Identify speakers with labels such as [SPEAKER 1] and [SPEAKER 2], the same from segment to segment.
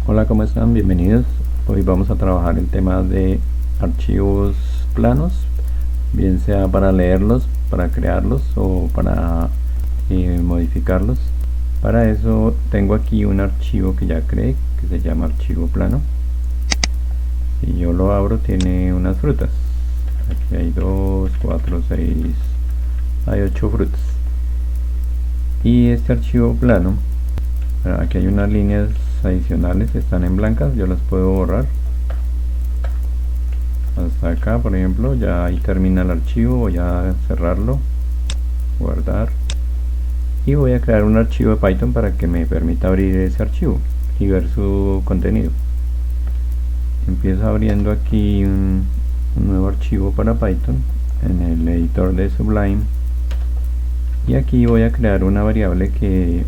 [SPEAKER 1] Hola, ¿cómo están? Bienvenidos. Hoy vamos a trabajar el tema de archivos planos, bien sea para leerlos, para crearlos o para modificarlos. Para eso tengo aquí un archivo que ya creé, que se llama archivo plano. Si yo lo abro, tiene unas frutas. Aquí hay 2, 4, 6, hay 8 frutas. Y este archivo plano, aquí hay unas líneas adicionales, están en blancas, yo las puedo borrar. Hasta acá, por ejemplo, ya ahí termina el archivo. Voy a cerrarlo, guardar, y voy a crear un archivo de Python para que me permita abrir ese archivo y ver su contenido. Empiezo abriendo aquí un nuevo archivo para Python en el editor de Sublime, y aquí voy a crear una variable que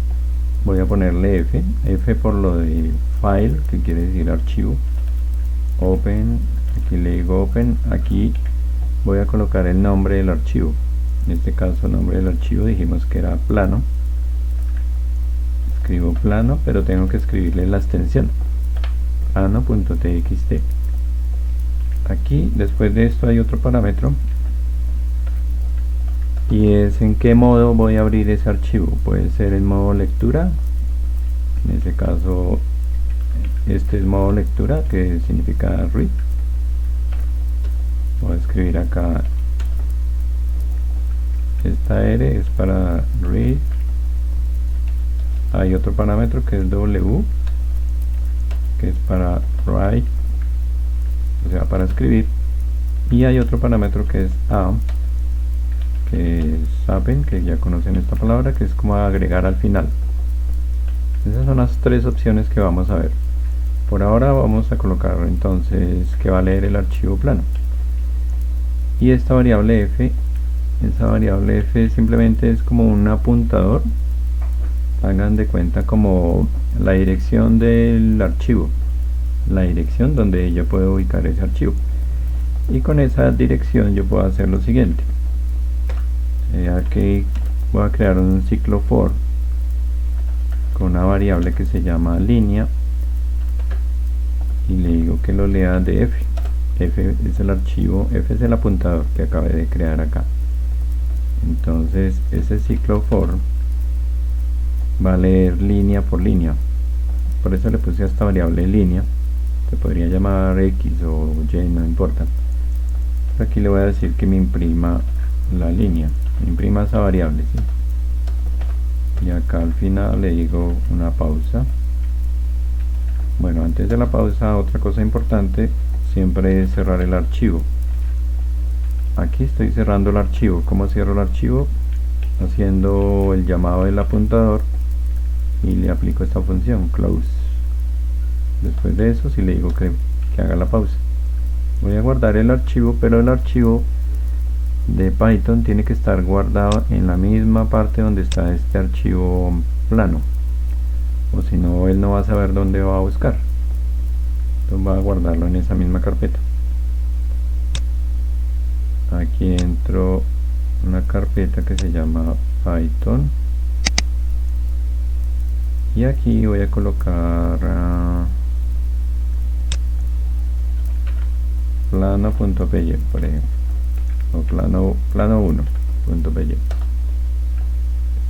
[SPEAKER 1] voy a ponerle f por lo de file, que quiere decir archivo. Open, aquí le digo open. Aquí voy a colocar el nombre del archivo. En este caso el nombre del archivo dijimos que era plano. Escribo plano, pero tengo que escribirle la extensión plano.txt. Aquí después de esto hay otro parámetro, y es en qué modo voy a abrir ese archivo. Puede ser en modo lectura, en este caso este es modo lectura, que significa read. Voy a escribir acá, esta R es para read. Hay otro parámetro que es W, que es para write, o sea, para escribir. Y hay otro parámetro que es A, que saben que ya conocen esta palabra, que es como agregar al final. Esas son las tres opciones que vamos a ver. Por ahora vamos a colocar entonces que va a leer el archivo plano. Y esta variable f, esa variable f simplemente es como un apuntador. Hagan de cuenta como la dirección del archivo, la dirección donde yo puedo ubicar ese archivo. Y con esa dirección yo puedo hacer lo siguiente. Aquí voy a crear un ciclo for con una variable que se llama línea, y le digo que lo lea de f. F es el archivo, f es el apuntador que acabé de crear acá. Entonces ese ciclo for va a leer línea por línea. Por eso le puse a esta variable línea. Se podría llamar x o y, no importa. Pero aquí le voy a decir que me imprima la línea, me imprima esa variable, ¿sí? Y acá al final le digo una pausa. Bueno, antes de la pausa, otra cosa importante siempre es cerrar el archivo. Aquí estoy cerrando el archivo. ¿Cómo cierro el archivo? Haciendo el llamado del apuntador y le aplico esta función close. Después de eso, si le digo que haga la pausa, voy a guardar el archivo, pero el archivo de Python tiene que estar guardado en la misma parte donde está este archivo plano, o si no él no va a saber dónde va a buscar. Entonces va a guardarlo en esa misma carpeta. Aquí entro una carpeta que se llama Python, y aquí voy a colocar plano.py, por ejemplo, o plano1.py. Este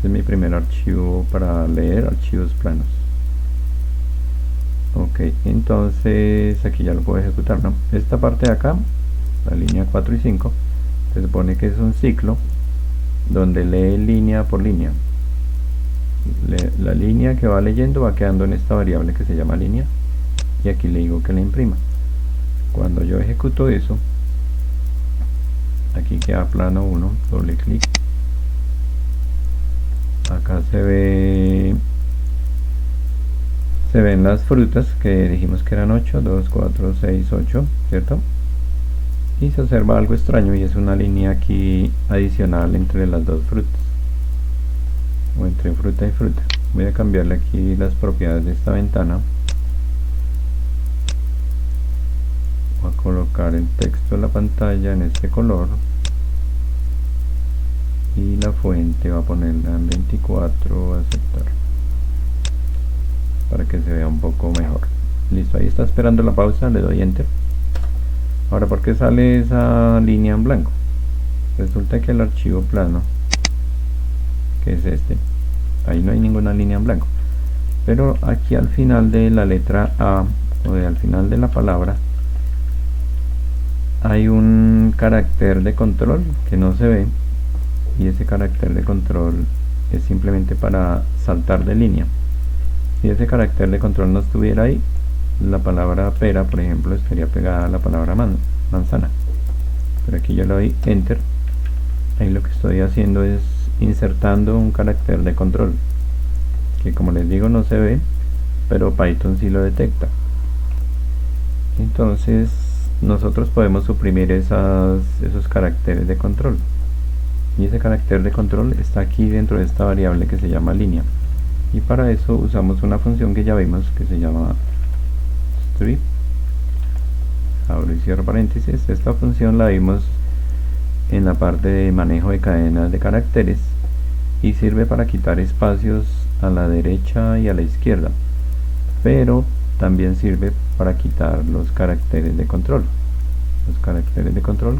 [SPEAKER 1] es mi primer archivo para leer archivos planos. Ok, entonces aquí ya lo puedo ejecutar, ¿no? Esta parte de acá, la línea 4 y 5, se supone que es un ciclo donde lee línea por línea. La línea que va leyendo va quedando en esta variable que se llama línea, y aquí le digo que la imprima. Cuando yo ejecuto eso, aquí queda plano 1, doble clic. Acá se ven las frutas que dijimos que eran 8, 2, 4, 6, 8, ¿cierto? Y se observa algo extraño, y es una línea aquí adicional entre las dos frutas, o entre fruta y fruta. Voy a cambiarle aquí las propiedades de esta ventana. Voy a colocar el texto de la pantalla en este color, y la fuente va a ponerla en 24, aceptar, para que se vea un poco mejor. Listo, ahí está esperando la pausa, le doy enter. Ahora, ¿por qué sale esa línea en blanco? Resulta que el archivo plano, que es este, ahí no hay ninguna línea en blanco, pero aquí al final de la letra A, o al final de la palabra, hay un carácter de control que no se ve, y ese carácter de control es simplemente para saltar de línea. Si ese carácter de control no estuviera ahí, la palabra pera, por ejemplo, estaría pegada a la palabra manzana. Pero aquí yo le doy enter. Ahí lo que estoy haciendo es insertando un carácter de control, que como les digo no se ve, pero Python sí lo detecta. Entonces nosotros podemos suprimir esos caracteres de control. Y ese carácter de control está aquí dentro de esta variable que se llama línea. Y para eso usamos una función que ya vimos que se llama strip, abro y cierro paréntesis. Esta función la vimos en la parte de manejo de cadenas de caracteres y sirve para quitar espacios a la derecha y a la izquierda, pero también sirve para quitar los caracteres de control,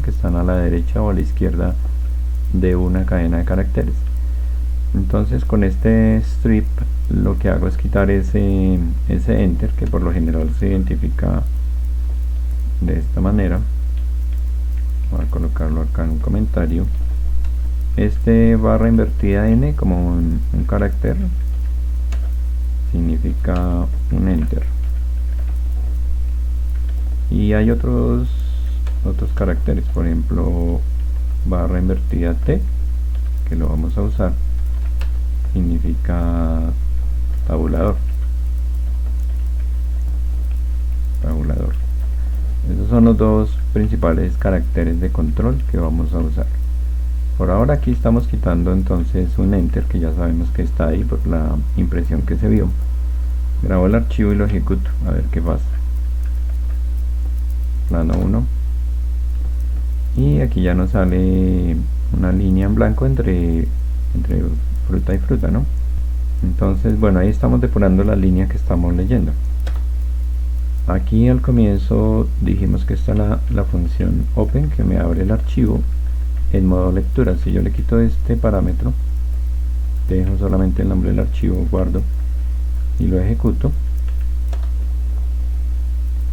[SPEAKER 1] que están a la derecha o a la izquierda de una cadena de caracteres. Entonces con este strip lo que hago es quitar ese enter, que por lo general se identifica de esta manera. Voy a colocarlo acá en un comentario. Este barra invertida n como un carácter significa un enter, y hay otros caracteres, por ejemplo barra invertida t, que lo vamos a usar, significa tabulador. Esos son los dos principales caracteres de control que vamos a usar. Por ahora aquí estamos quitando entonces un enter, que ya sabemos que está ahí por la impresión que se vio. Grabo el archivo y lo ejecuto, a ver qué pasa. Plano 1. Y aquí ya nos sale una línea en blanco entre fruta y fruta, ¿no? Entonces, bueno, ahí estamos depurando la línea que estamos leyendo. Aquí al comienzo dijimos que está la función open, que me abre el archivo en modo lectura. Si yo le quito este parámetro, dejo solamente el nombre del archivo, guardo y lo ejecuto,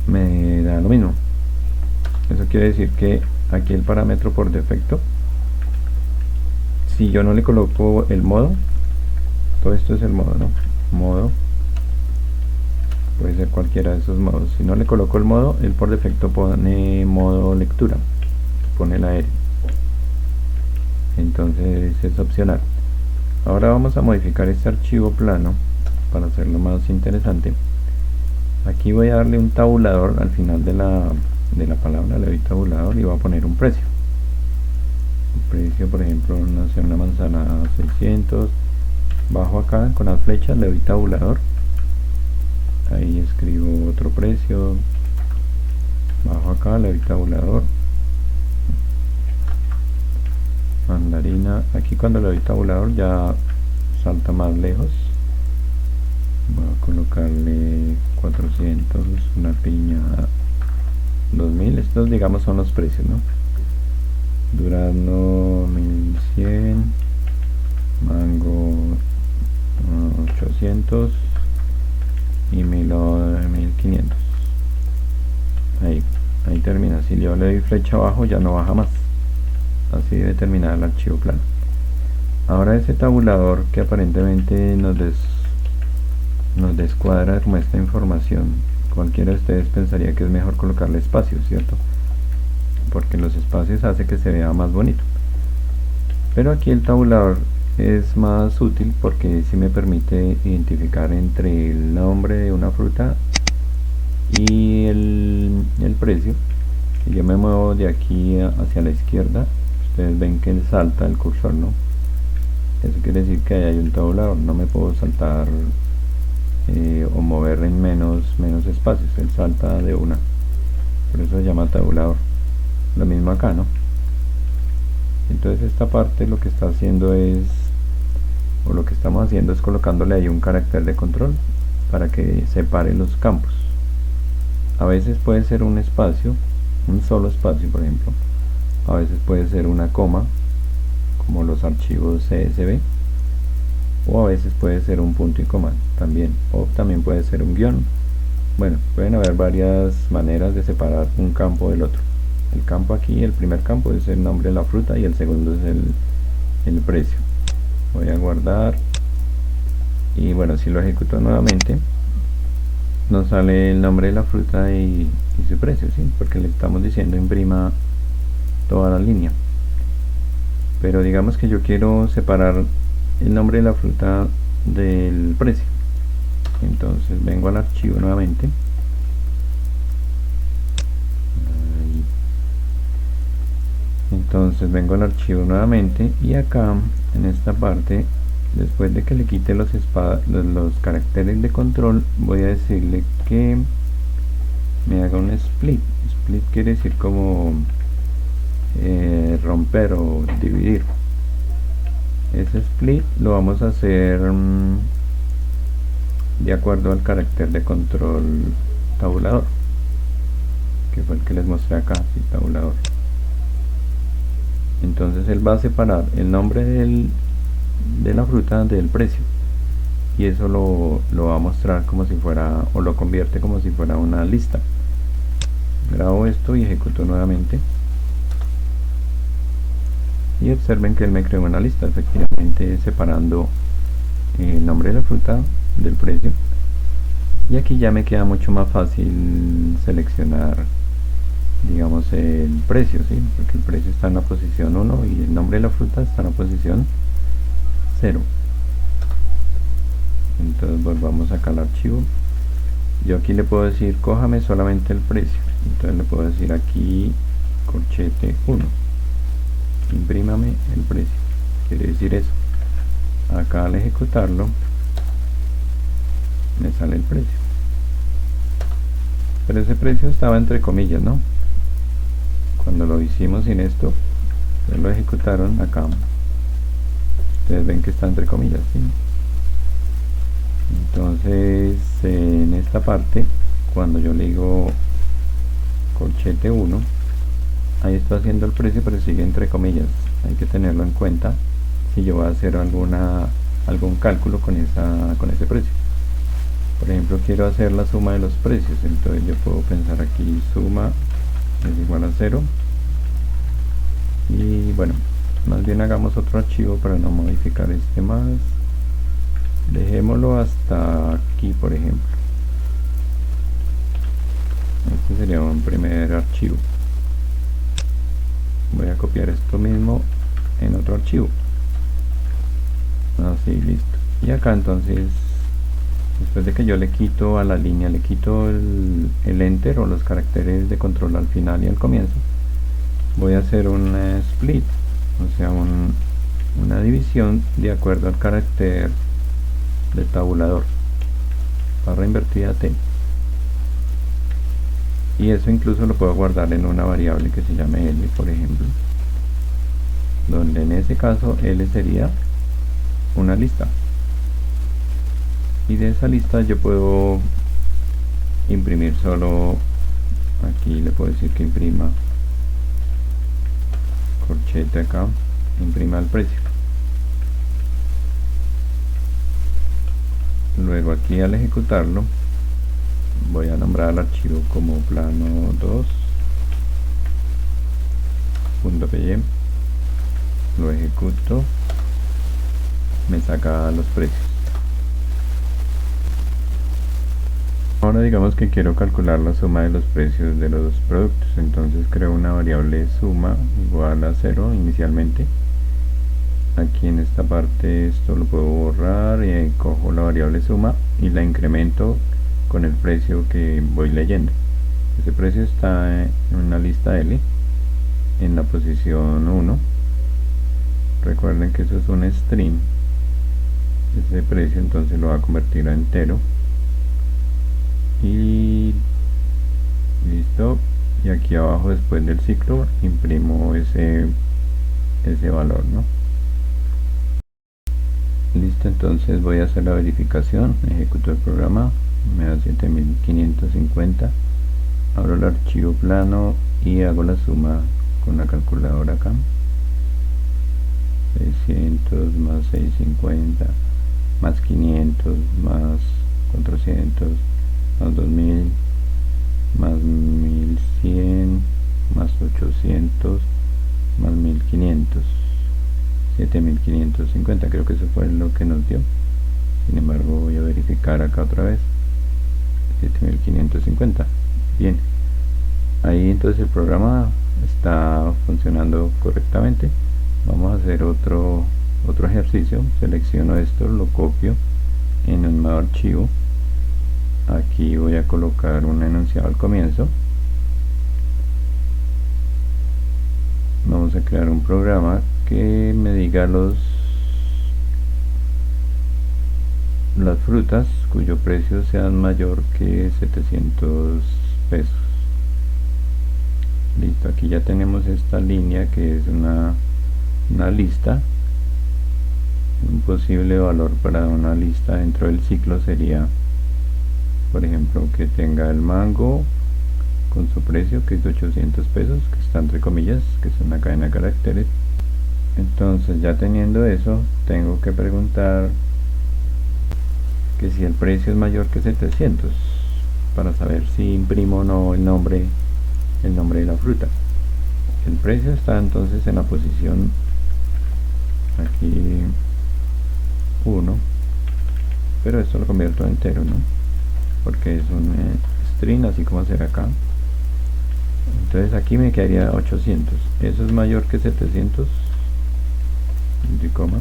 [SPEAKER 1] me da lo mismo. Eso quiere decir que aquí el parámetro por defecto, si yo no le coloco el modo, todo esto es el modo, ¿no? Modo, puede ser cualquiera de esos modos. Si no le coloco el modo, él por defecto pone modo lectura, pone la R. Entonces es opcional. Ahora vamos a modificar este archivo plano para hacerlo más interesante. Aquí voy a darle un tabulador al final de la palabra, le doy tabulador y voy a poner un precio. Un precio, por ejemplo, no sé, una manzana 600. Bajo acá con las flechas, le doy tabulador. Ahí escribo otro precio. Bajo acá, le doy tabulador. Mandarina, aquí cuando le doy tabulador ya salta más lejos. Voy a colocarle 400, una piña 2000, estos digamos son los precios, ¿no? Durazno 1100, mango 800 y 1500. Ahí termina. Si yo le doy flecha abajo ya no baja más. Así debe terminar el archivo plano. Ahora ese tabulador que aparentemente nos descuadra como esta información, cualquiera de ustedes pensaría que es mejor colocarle espacios, ¿cierto? Porque los espacios hace que se vea más bonito. Pero aquí el tabulador es más útil porque sí me permite identificar entre el nombre de una fruta y el precio. Si yo me muevo de aquí hacia la izquierda, ustedes ven que él salta el cursor, ¿no? Eso quiere decir que ahí hay un tabulador, no me puedo saltar o mover en menos espacios, él salta de una, por eso se llama tabulador. Lo mismo acá, ¿no? Entonces esta parte lo que está haciendo es, o lo que estamos haciendo es colocándole ahí un carácter de control para que separe los campos. A veces puede ser un espacio, un solo espacio por ejemplo, a veces puede ser una coma como los archivos CSV, o a veces puede ser un punto y coma también, o también puede ser un guión. Bueno, pueden haber varias maneras de separar un campo del otro. El campo aquí, el primer campo es el nombre de la fruta y el segundo es el precio. Voy a guardar y bueno, si lo ejecuto nuevamente nos sale el nombre de la fruta y su precio, ¿sí? Porque le estamos diciendo imprima toda la línea. Pero digamos que yo quiero separar el nombre de la fruta del precio. Entonces vengo al archivo nuevamente. Entonces vengo al archivo nuevamente y acá en esta parte, después de que le quite los caracteres de control, voy a decirle que me haga un split. Split quiere decir como romper o dividir. Ese split lo vamos a hacer de acuerdo al carácter de control tabulador, que fue el que les mostré acá, sí, tabulador. Entonces él va a separar el nombre de la fruta del precio, y eso lo va a mostrar como si fuera, o lo convierte como si fuera una lista. Grabo esto y ejecuto nuevamente y observen que él me creó una lista, efectivamente separando el nombre de la fruta del precio, y aquí ya me queda mucho más fácil seleccionar, digamos, el precio, ¿sí? Porque el precio está en la posición 1 y el nombre de la fruta está en la posición 0. Entonces volvamos acá al archivo. Yo aquí le puedo decir cójame solamente el precio, entonces le puedo decir aquí corchete 1, imprímame el precio, quiere decir eso. Acá al ejecutarlo me sale el precio, pero ese precio estaba entre comillas, ¿no? Cuando lo hicimos sin esto, ustedes lo ejecutaron acá, ustedes ven que está entre comillas, ¿sí? Entonces en esta parte, cuando yo le digo corchete 1, ahí está haciendo el precio, pero sigue entre comillas. Hay que tenerlo en cuenta si yo voy a hacer algún cálculo con ese precio. Por ejemplo, quiero hacer la suma de los precios, entonces yo puedo pensar aquí suma es igual a 0, y bueno, más bien hagamos otro archivo para no modificar este más. Dejémoslo hasta aquí, por ejemplo. Este sería un primer archivo. Voy a copiar esto mismo en otro archivo. Así, listo. Y acá entonces, después de que yo le quito a la línea, le quito el enter o los caracteres de control al final y al comienzo, voy a hacer un split, o sea, una división de acuerdo al carácter del tabulador, barra invertida T, y eso incluso lo puedo guardar en una variable que se llame L, por ejemplo, donde en ese caso L sería una lista, y de esa lista yo puedo imprimir solo, aquí le puedo decir que imprima corchete acá, imprima el precio. Luego aquí al ejecutarlo voy a nombrar el archivo como plano 2.py, lo ejecuto, me saca los precios. Ahora digamos que quiero calcular la suma de los precios de los productos, entonces creo una variable suma igual a 0 inicialmente. Aquí en esta parte esto lo puedo borrar y cojo la variable suma y la incremento con el precio que voy leyendo. Ese precio está en una lista L en la posición 1. Recuerden que eso es un string, ese precio entonces lo va a convertir a entero y listo. Y aquí abajo, después del ciclo, imprimo ese valor, ¿no? Listo, entonces voy a hacer la verificación, ejecuto el programa, me da 7550, abro el archivo plano y hago la suma con la calculadora acá. 600 más 650 más 500 más 400 más 2000 más 1100 más 800 más 1500, 7550, creo que eso fue lo que nos dio. Sin embargo, voy a verificar acá otra vez. 7550. Bien, ahí entonces el programa está funcionando correctamente. Vamos a hacer otro ejercicio. Selecciono esto, lo copio en un nuevo archivo. Aquí voy a colocar un enunciado al comienzo. Vamos a crear un programa que me diga las frutas cuyo precio sea mayor que 700 pesos. Listo, aquí ya tenemos esta línea que es una lista. Un posible valor para una lista dentro del ciclo sería, por ejemplo, que tenga el mango con su precio, que es de 800 pesos, que está entre comillas, que es una cadena de caracteres. Entonces, ya teniendo eso, tengo que preguntar que si el precio es mayor que 700, para saber si imprimo o no el nombre de la fruta. El precio está entonces en la posición aquí 1, pero esto lo convierto a entero, ¿no? Porque es un string, así como hacer acá. Entonces aquí me quedaría 800. Eso es mayor que 700. Y coma.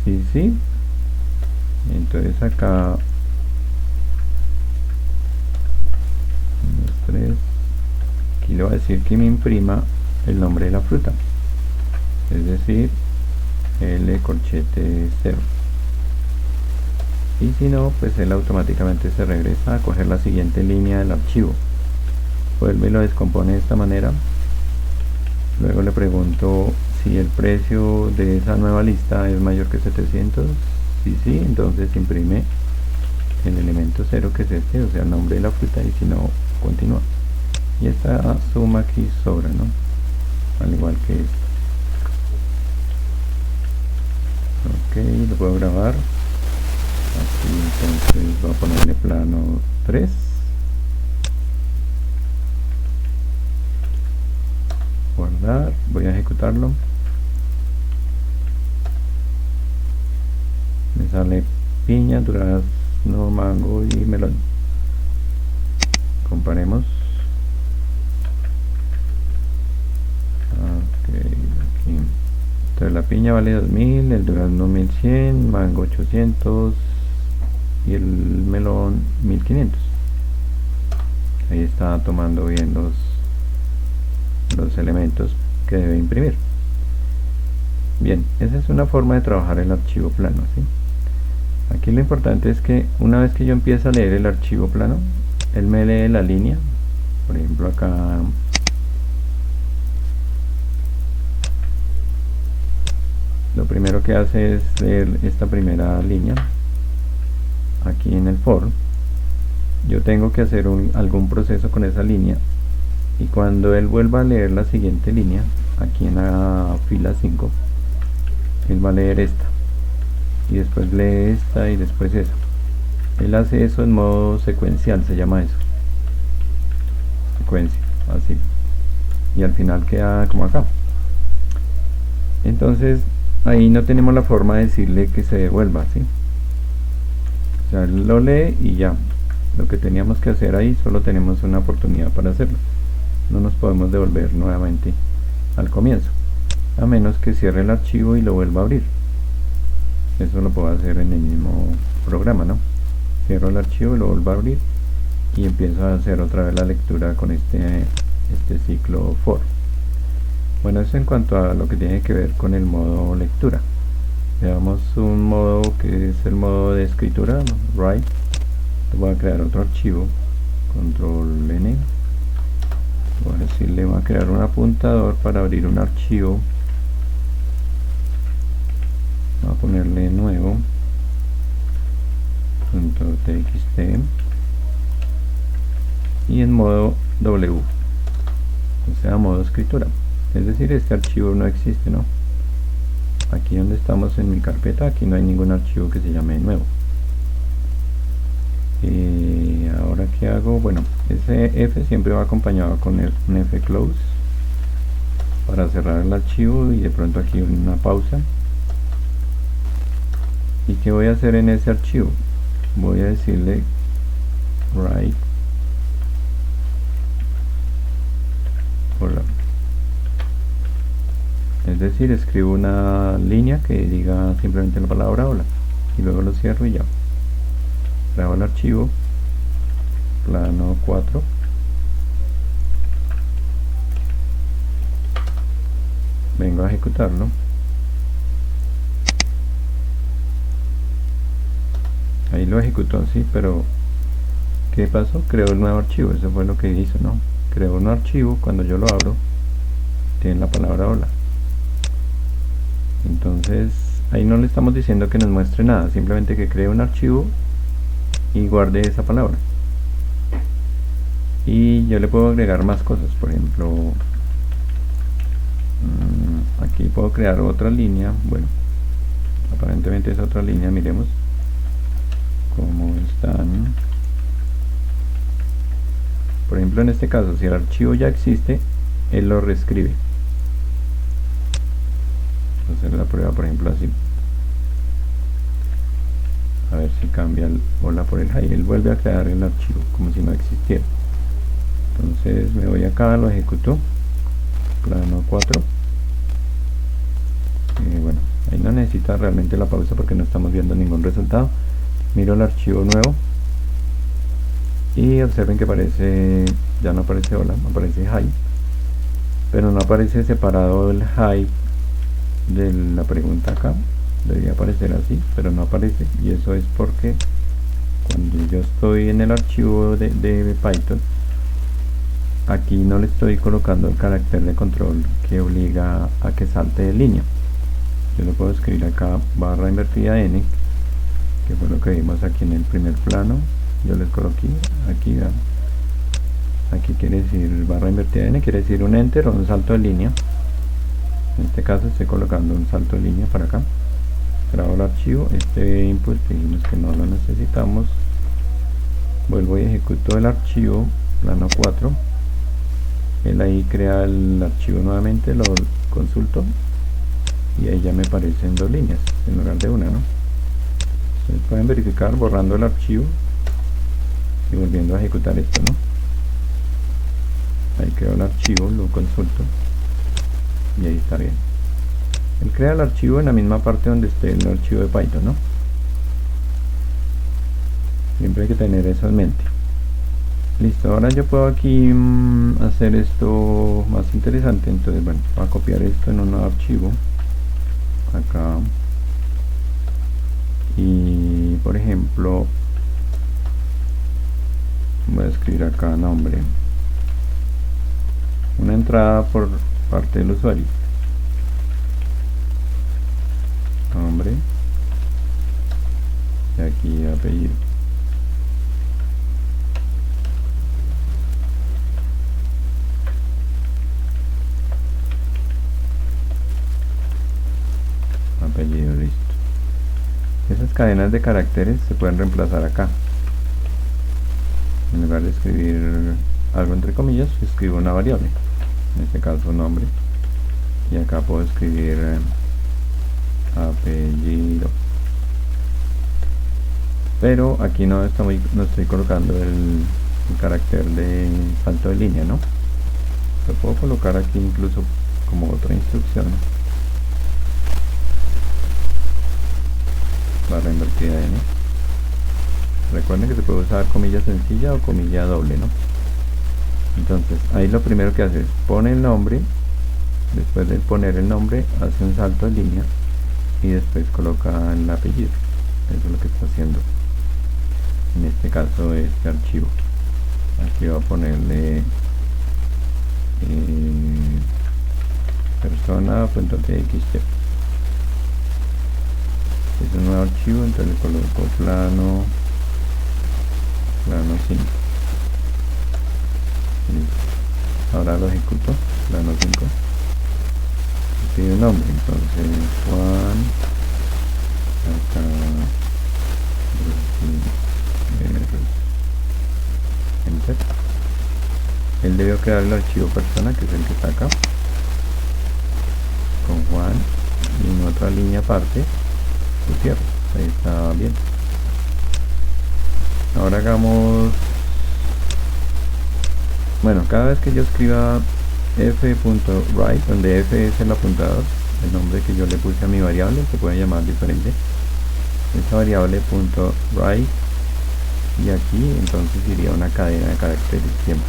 [SPEAKER 1] Sí. Entonces acá 1, 2, 3. Aquí le voy a decir que me imprima el nombre de la fruta, es decir, L corchete 0. Y si no, pues él automáticamente se regresa a coger la siguiente línea del archivo, vuelve y lo descompone de esta manera. Luego le pregunto si el precio de esa nueva lista es mayor que 700. Sí, entonces imprime el elemento 0, que es este, o sea, el nombre de la fruta, y si no, continúa. Y esta suma aquí sobra, ¿no? Al igual que esta. Ok, lo puedo grabar. Aquí entonces voy a ponerle plano 3. Guardar, voy a ejecutarlo. Me sale piña, durazno, mango y melón. Comparemos. Ok, aquí. Entonces la piña vale 2000, el durazno 1100, mango 800 y el melón 1500. Ahí está tomando bien los elementos que debe imprimir. Bien, esa es una forma de trabajar el archivo plano, ¿sí? Aquí lo importante es que una vez que yo empiezo a leer el archivo plano, él me lee la línea. Por ejemplo, acá lo primero que hace es leer esta primera línea. Aquí en el for yo tengo que hacer algún proceso con esa línea, y cuando él vuelva a leer la siguiente línea, aquí en la fila 5, él va a leer esta, y después lee esta, y después esa. Él hace eso en modo secuencial, se llama eso, secuencia, así, y al final queda como acá. Entonces ahí no tenemos la forma de decirle que se devuelva, ¿sí? O sea, él lo lee y ya. Lo que teníamos que hacer ahí, solo tenemos una oportunidad para hacerlo. No nos podemos devolver nuevamente al comienzo, a menos que cierre el archivo y lo vuelva a abrir. Eso lo puedo hacer en el mismo programa, ¿no? Cierro el archivo y lo vuelvo a abrir, y empiezo a hacer otra vez la lectura con este ciclo for. Bueno, eso en cuanto a lo que tiene que ver con el modo lectura. Veamos un modo que es el modo de escritura, write. Voy a crear otro archivo, control N. Voy a decirle, voy a crear un apuntador para abrir un archivo. Voy a ponerle nuevo .txt, y en modo W, o sea, modo escritura. Es decir, este archivo no existe, ¿no? Aquí donde estamos en mi carpeta, aquí no hay ningún archivo que se llame nuevo. Ahora, ¿qué hago? Bueno, ese F siempre va acompañado con un F close para cerrar el archivo, y de pronto aquí una pausa. ¿Y qué voy a hacer en ese archivo? Voy a decirle write hola, es decir, escribo una línea que diga simplemente la palabra hola y luego lo cierro y ya. Grabo el archivo, plano 4, vengo a ejecutarlo. Ahí lo ejecutó, sí, pero ¿qué pasó? Creó el nuevo archivo, eso fue lo que hizo, ¿no? Creó un archivo, cuando yo lo abro, tiene la palabra hola. Entonces, ahí no le estamos diciendo que nos muestre nada, simplemente que cree un archivo y guarde esa palabra. Y yo le puedo agregar más cosas, por ejemplo, aquí puedo crear otra línea. Bueno, aparentemente es otra línea, miremos cómo están. Por ejemplo, en este caso, si el archivo ya existe, él lo reescribe. Vamos a hacer la prueba, por ejemplo, así. A ver si cambia el hola por el hi. Él vuelve a crear el archivo como si no existiera. Entonces me voy acá, lo ejecuto, plano 4. Bueno, ahí no necesita realmente la pausa porque no estamos viendo ningún resultado. Miro el archivo nuevo y observen que aparece, ya no aparece hola, aparece hi, pero no aparece separado el hi de la pregunta acá. Debería aparecer así, pero no aparece, y eso es porque cuando yo estoy en el archivo de Python, aquí no le estoy colocando el carácter de control que obliga a que salte de línea. Yo lo puedo escribir acá, barra invertida n, que fue lo que vimos aquí en el primer plano. Yo les coloqué aquí, vean, aquí quiere decir barra invertida n, quiere decir un enter o un salto de línea. En este caso estoy colocando un salto de línea para acá. Grabo el archivo, este input dijimos que no lo necesitamos. Vuelvo y ejecuto el archivo, plano 4. Él ahí crea el archivo nuevamente, lo consulto y ahí ya me aparecen 2 líneas en lugar de una, ¿no? Ustedes pueden verificar borrando el archivo y volviendo a ejecutar esto, ¿no? Ahí creo el archivo, lo consulto y ahí está bien. Él crea el archivo en la misma parte donde esté el archivo de Python, ¿no? Siempre hay que tener eso en mente. Listo, ahora yo puedo aquí hacer esto más interesante. Entonces, bueno, voy a copiar esto en un nuevo archivo acá, y por ejemplo voy a escribir acá nombre, una entrada por parte del usuario, nombre, y aquí apellido. Apellido, listo. Esas cadenas de caracteres se pueden reemplazar acá. En lugar de escribir algo entre comillas, escribo una variable, en este caso nombre, y acá puedo escribir apellido, pero aquí no estoy colocando el carácter de salto de línea, ¿no? Lo puedo colocar aquí incluso como otra instrucción, barra invertida n. Recuerden que se puede usar comilla sencilla o comilla doble, ¿no? Entonces ahí lo primero que hace es pone el nombre, después de poner el nombre hace un salto de línea y después coloca el apellido. Eso es lo que está haciendo en este caso este archivo. Aquí voy a ponerle persona.txt. Es un nuevo archivo, entonces le coloco plano 5. Ahora lo ejecuto, plano 5. Pide un nombre, entonces Juan, acá enter. Él debió crear el archivo persona, que es el que está acá, con Juan, y en otra línea aparte Gutiérrez. Ahí está bien. Ahora hagamos, bueno, cada vez que yo escriba f.write, donde f es el apuntador, el nombre que yo le puse a mi variable, se puede llamar diferente, esta variable .write, y aquí entonces iría una cadena de caracteres siempre.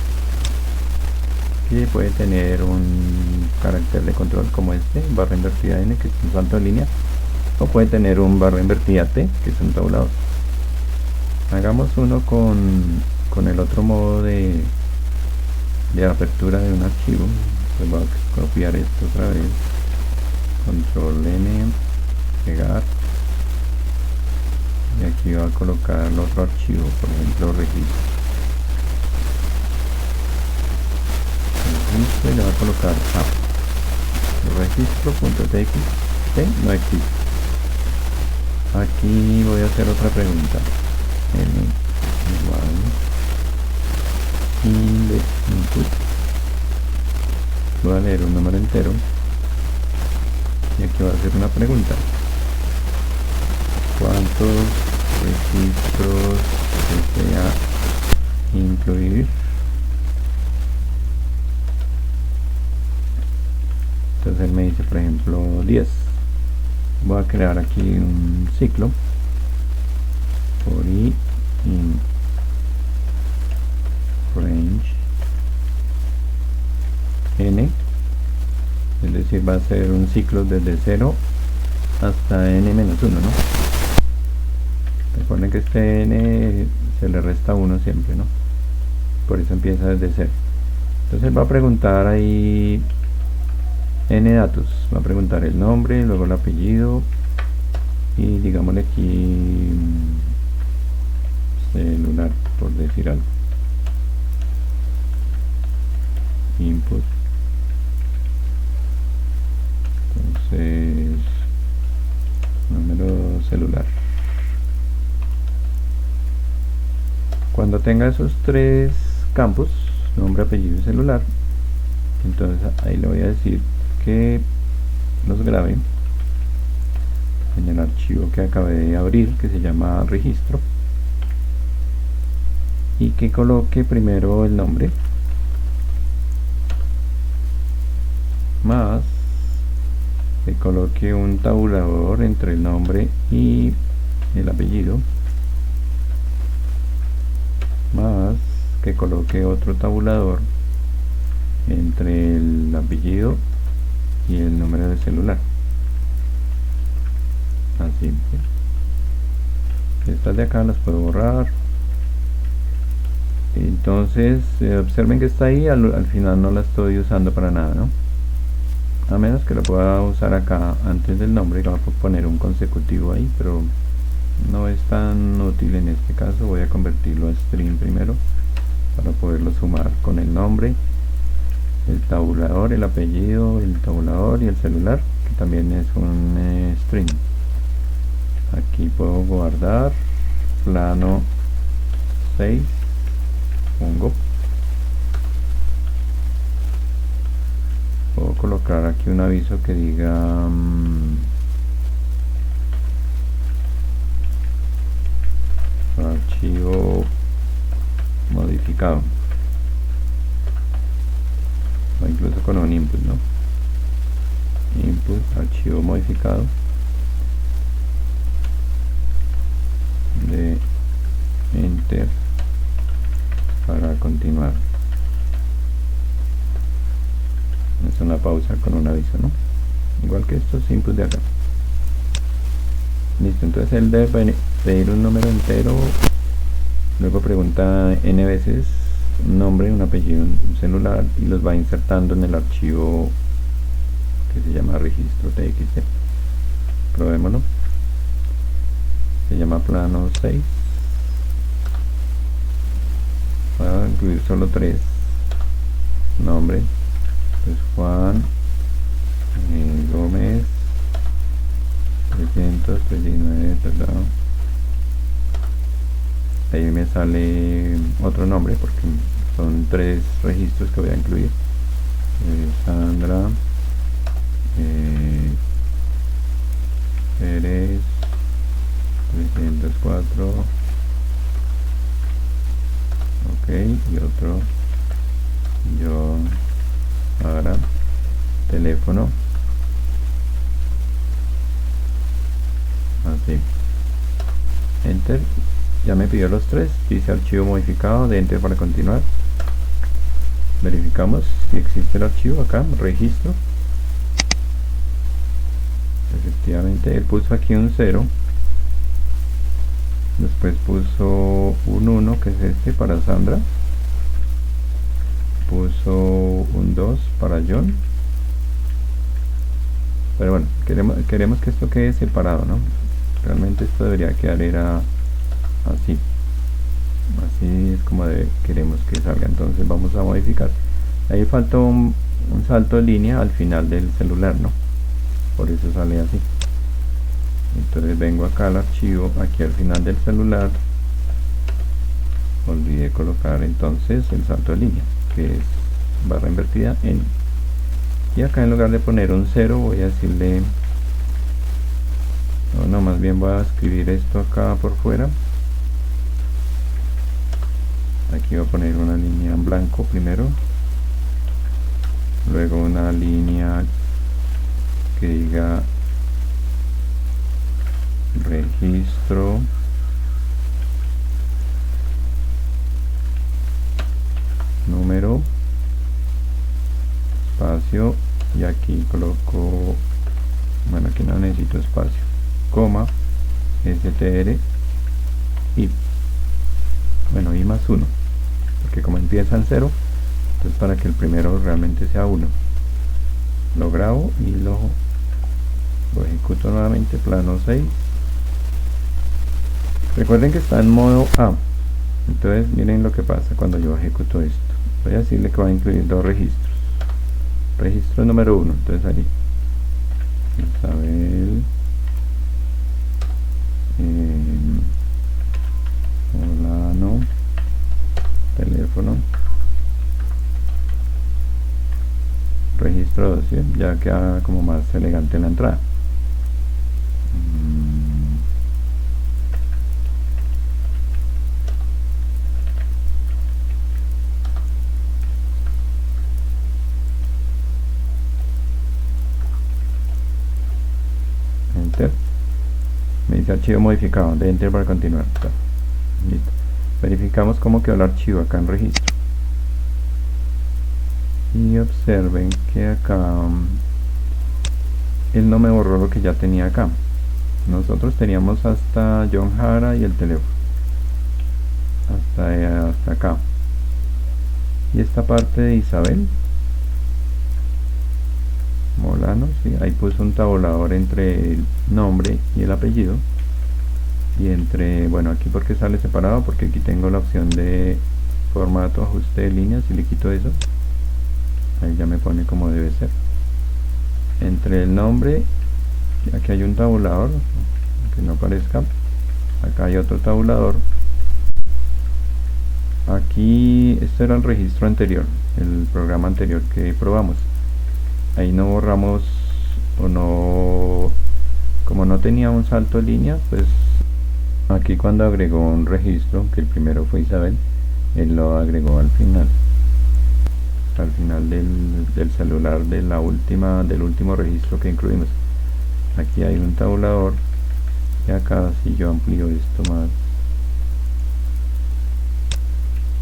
[SPEAKER 1] Aquí puede tener un carácter de control como este, barra invertida n, que es un salto de línea, o puede tener un barra invertida t, que es un tabulador. Hagamos uno con el otro modo de apertura de un archivo. Pues voy a copiar esto otra vez, control n, pegar, y aquí va a colocar el otro archivo, por ejemplo registro, y le va a colocar registro.txt no existe. Aquí voy a hacer otra pregunta, n igual input, voy a leer un número entero y aquí voy a hacer una pregunta: ¿cuántos registros desea incluir? Entonces él me dice, por ejemplo, 10. Voy a crear aquí un ciclo for i in range n, es decir, va a ser un ciclo desde 0 hasta n-1, ¿no? Recuerden que este n se le resta 1 siempre, ¿no? Por eso empieza desde 0. Entonces va a preguntar ahí n datos, va a preguntar el nombre, luego el apellido, y digámosle aquí celular, por decir algo, input. Entonces número celular. Cuando tenga esos tres campos, nombre, apellido y celular, entonces ahí le voy a decir que los grabe en el archivo que acabé de abrir, que se llama registro, y que coloque primero el nombre más que coloque un tabulador entre el nombre y el apellido, más que coloque otro tabulador entre el apellido y el número de celular. Así, estas de acá las puedo borrar. Entonces observen que está ahí, al final no la estoy usando para nada, ¿no? A menos que lo pueda usar acá antes del nombre, que va a poner un consecutivo ahí, pero no es tan útil en este caso. Voy a convertirlo a string primero para poderlo sumar con el nombre, el tabulador, el apellido, el tabulador y el celular, que también es un string. Aquí puedo guardar, plano 6, pongo, puedo colocar aquí un aviso que diga archivo modificado, o incluso con un input, ¿no? Input, archivo modificado de enter para continuar. Es una pausa con un aviso, ¿no? Igual que estos inputs de acá. Listo, entonces él debe pedir un número entero, luego pregunta n veces un nombre, un apellido, un celular, y los va insertando en el archivo que se llama registro.txt. Probémoslo. Se llama plano 6. Va a incluir solo 3. nombre, pues Juan Gómez 319, ¿verdad? Ahí me sale otro nombre porque son 3 registros que voy a incluir. Sandra Pérez 304, ok, y otro John Ara, teléfono, así, enter. Ya me pidió los 3, dice archivo modificado, de enter para continuar. Verificamos si existe el archivo acá, registro. Efectivamente, él puso aquí un 0, después puso un 1, que es este, para Sandra, puso un 2 para John, pero bueno, queremos que esto quede separado, ¿no? Realmente esto debería quedar era así es como queremos que salga. Entonces vamos a modificar. Ahí falta un salto de línea al final del celular, ¿no? Por eso sale así. Entonces vengo acá al archivo, aquí al final del celular, olvidé colocar entonces el salto de línea, que es barra invertida en, y acá en lugar de poner un 0 voy a decirle, no, más bien voy a escribir esto acá por fuera. Aquí voy a poner una línea en blanco primero, luego una línea que diga registro número espacio, y aquí coloco, bueno, aquí no necesito espacio, coma str y, bueno, y más 1, porque como empieza en 0, entonces para que el primero realmente sea 1, lo grabo y lo ejecuto nuevamente, plano 6. Recuerden que está en modo A. Entonces miren lo que pasa cuando yo ejecuto esto. Voy a decirle que va a incluir 2 registros. Registro número 1, entonces ahí Isabel Molano, teléfono, registro 2, ¿sí? Ya queda como más elegante la entrada. Enter. Me dice archivo modificado, de enter para continuar. Listo. Verificamos cómo quedó el archivo acá en registro. Y observen que acá él no me borró lo que ya tenía acá. Nosotros teníamos hasta John Jara y el teléfono, hasta acá, y esta parte de Isabel Molano, sí, ahí puso un tabulador entre el nombre y el apellido, y entre, bueno, aquí porque sale separado, porque aquí tengo la opción de formato, ajuste de líneas, y le quito eso, ahí ya me pone como debe ser. Entre el nombre, aquí hay un tabulador, que no aparezca, acá hay otro tabulador, aquí, este era el registro anterior, el programa anterior que probamos, ahí no borramos, o no, como no tenía un salto de línea, pues aquí cuando agregó un registro, que el primero fue Isabel, él lo agregó al final del celular del último registro que incluimos. Aquí hay un tabulador, y acá si yo amplío esto más,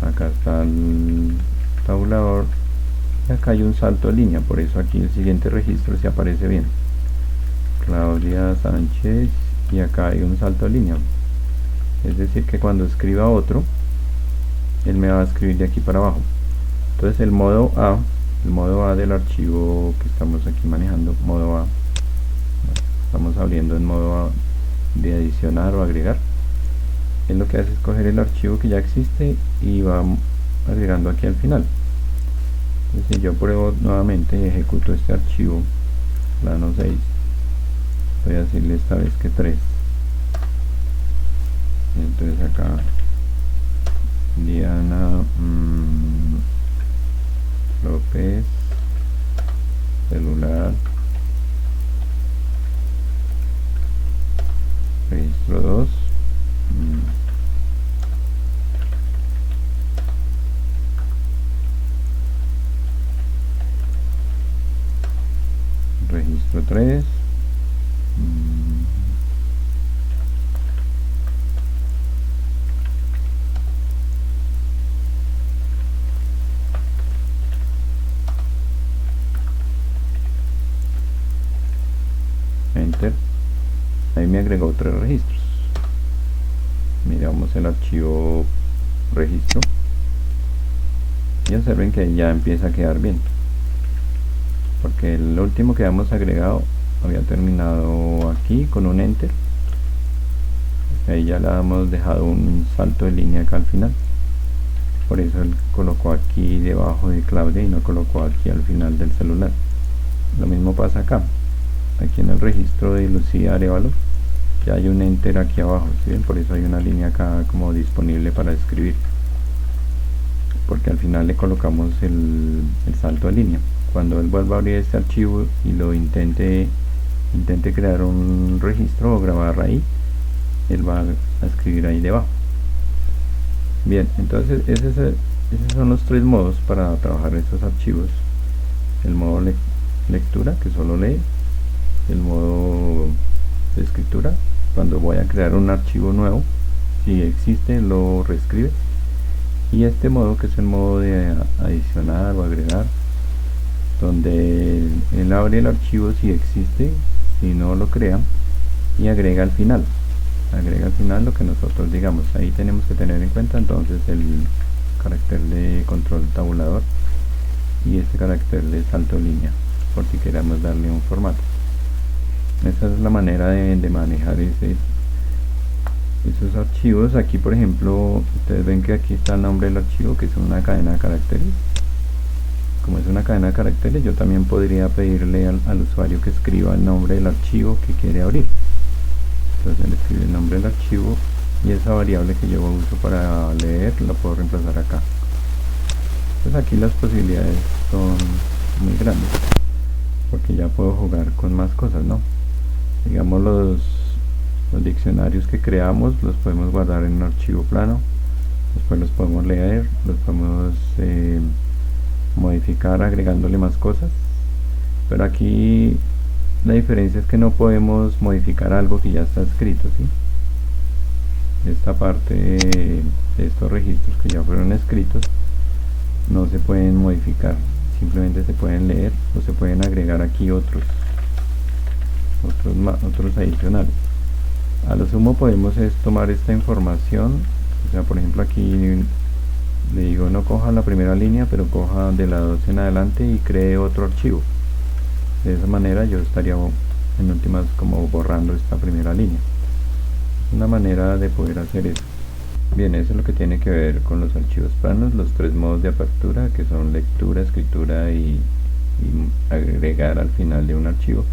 [SPEAKER 1] acá está el tabulador, y acá hay un salto de línea, por eso aquí el siguiente registro se aparece bien, Claudia Sánchez, y acá hay un salto de línea, es decir que cuando escriba otro, él me va a escribir de aquí para abajo. Entonces el modo A del archivo que estamos aquí manejando, modo A, estamos abriendo en modo A de adicionar o agregar, él lo que hace es coger el archivo que ya existe y va agregando aquí al final. Entonces, si yo pruebo nuevamente y ejecuto este archivo plano 6, voy a decirle esta vez que 3. Entonces acá Diana López, celular, registro 2. Registro 3. Enter. Ahí me agregó 3 registros. Miramos el archivo registro y observen que ya empieza a quedar bien, porque el último que habíamos agregado había terminado aquí con un enter. Ahí ya le hemos dejado un salto de línea acá al final, por eso él colocó aquí debajo de Claudia y no colocó aquí al final del celular. Lo mismo pasa acá, aquí en el registro de Lucía Arevalo ya hay un enter aquí abajo, ¿sí ven? Por eso hay una línea acá como disponible para escribir, porque al final le colocamos el salto de línea. Cuando él vuelva a abrir este archivo y lo intente crear un registro o grabar ahí, él va a escribir ahí debajo. Bien, entonces esos son los 3 modos para trabajar estos archivos: el modo lectura, que solo lee; el modo de escritura, cuando voy a crear un archivo nuevo, si existe lo reescribe; y este modo, que es el modo de adicionar o agregar, donde él abre el archivo si existe, si no lo crea, y agrega al final lo que nosotros digamos. Ahí tenemos que tener en cuenta entonces el carácter de control tabulador y este carácter de salto línea, por si queremos darle un formato. Esa es la manera de manejar esos archivos. Aquí, por ejemplo, ustedes ven que aquí está el nombre del archivo, que es una cadena de caracteres. Como es una cadena de caracteres, yo también podría pedirle al usuario que escriba el nombre del archivo que quiere abrir. Entonces él escribe el nombre del archivo y esa variable que yo uso para leer la puedo reemplazar acá. Entonces aquí las posibilidades son muy grandes, porque ya puedo jugar con más cosas, ¿no? Digamos, los diccionarios que creamos los podemos guardar en un archivo plano, después los podemos leer, los podemos modificar agregándole más cosas, pero aquí la diferencia es que no podemos modificar algo que ya está escrito, ¿sí? Esta parte de estos registros que ya fueron escritos no se pueden modificar, simplemente se pueden leer o se pueden agregar aquí otros adicionales. A lo sumo podemos tomar esta información, o sea, por ejemplo aquí le digo no coja la primera línea, pero coja de la 2 en adelante y cree otro archivo. De esa manera yo estaría en últimas como borrando esta primera línea. Es una manera de poder hacer eso. Bien, eso es lo que tiene que ver con los archivos planos, los 3 modos de apertura, que son lectura, escritura y agregar al final de un archivo.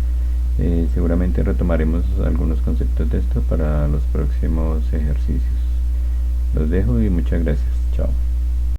[SPEAKER 1] Seguramente retomaremos algunos conceptos de esto para los próximos ejercicios. Los dejo y muchas gracias. Chao.